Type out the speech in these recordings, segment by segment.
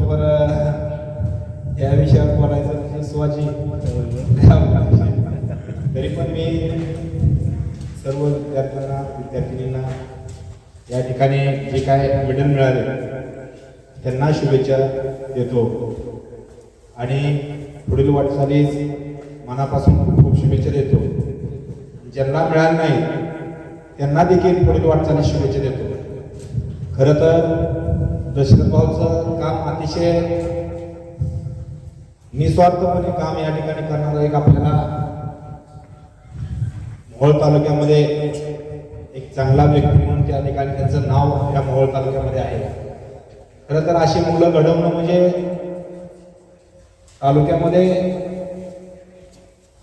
बरोबर या विषयावर बोलायचं म्हणजे शिवाजी तरी पण मी सर्व विद्यार्थिनींना या ठिकाणी जे काय मेडल मिळाले त्यांना शुभेच्छा देतो आणि पुढील वाटचालीस मनापासून खूप खूप शुभेच्छा देतो. ज्यांना मिळालं नाही त्यांना देखील पुढील वाटचालीस शुभेच्छा देतो. खरं तर दशरथ भाऊचं काम अतिशय निस्वार्थपणे काम या ठिकाणी करणारा एक आपल्याला मोहोळ तालुक्यामध्ये एक चांगला व्यक्ती म्हणून त्या ठिकाणी त्यांचं नाव या मोहोळ तालुक्यामध्ये आहे. खरं तर अशी मुलं घडवणं म्हणजे तालुक्यामध्ये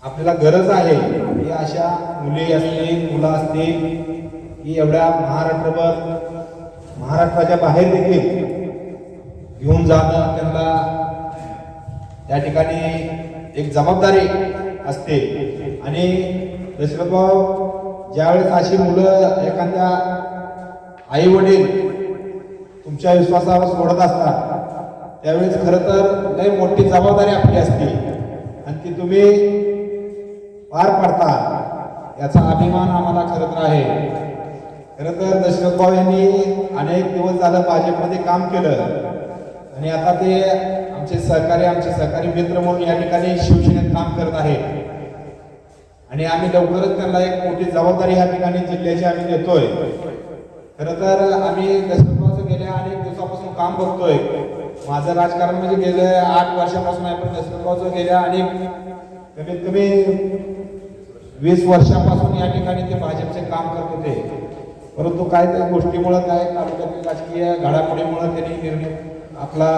आपल्याला गरज आहे की अशा मुली असतील मुलं असतील की एवढ्या महाराष्ट्राच्या बाहेर देखील घेऊन जाणं त्यांना त्या ठिकाणी एक जबाबदारी असते. आणि दशरथ भाऊ ज्यावेळेस अशी मुलं एखाद्या आई वडील तुमच्या विश्वासावर सोडत असतात त्यावेळेस खरं तर लय मोठी जबाबदारी आपली असते आणि ती तुम्ही पार पाडता याचा अभिमान आम्हाला खरं तर आहे. खरं तर दशरथ भाऊ यांनी अनेक दिवस झालं भाजपमध्ये काम केलं आणि आता ते आमचे सहकारी मित्र म्हणून या ठिकाणी शिवसेनेत काम करत आहेत आणि आम्ही लवकरच त्यांना एक मोठी जबाबदारी या ठिकाणी जिल्ह्याची आम्ही देतोय. खरं तर आम्ही दशरथ भाऊचं गेल्या अनेक दिवसापासून काम बघतोय. माझं राजकारण म्हणजे गेल्या 8 वर्षापासून आहे पण दशरथ भाऊचं गेल्या अनेक कमीत कमी 20 वर्षापासून या ठिकाणी ते भाजपचे काम करत होते. परंतु काय त्या गोष्टीमुळे काय तालुक्यातील राजकीय घडामोडीमुळे त्यांनी निर्णय आपला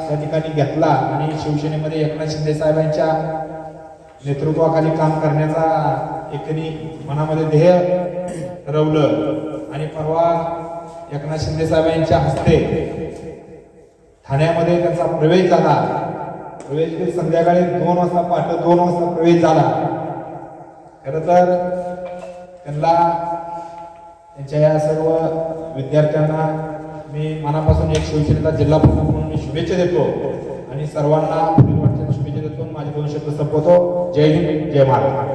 त्या ठिकाणी घेतला आणि शिवसेनेमध्ये एकनाथ शिंदे साहेबांच्या नेतृत्वाखाली काम करण्याचा एक त्यांनी मनामध्ये ध्येय ठरवलं आणि परवा एकनाथ शिंदे साहेबांच्या हस्ते ठाण्यामध्ये त्यांचा प्रवेश झाला. प्रवेश संध्याकाळी 2 वाजता पहाटे 2 वाजता प्रवेश झाला. खरं तर त्यांना त्यांच्या या सर्व विद्यार्थ्यांना मी मनापासून एक शिवसेनेचा जिल्हा प्रमुख म्हणून मी शुभेच्छा देतो आणि सर्वांना पुढील वाटचाल शुभेच्छा देतो. माझे 2 शब्द संपवतो. जय हिंद, जय महाराष्ट्र.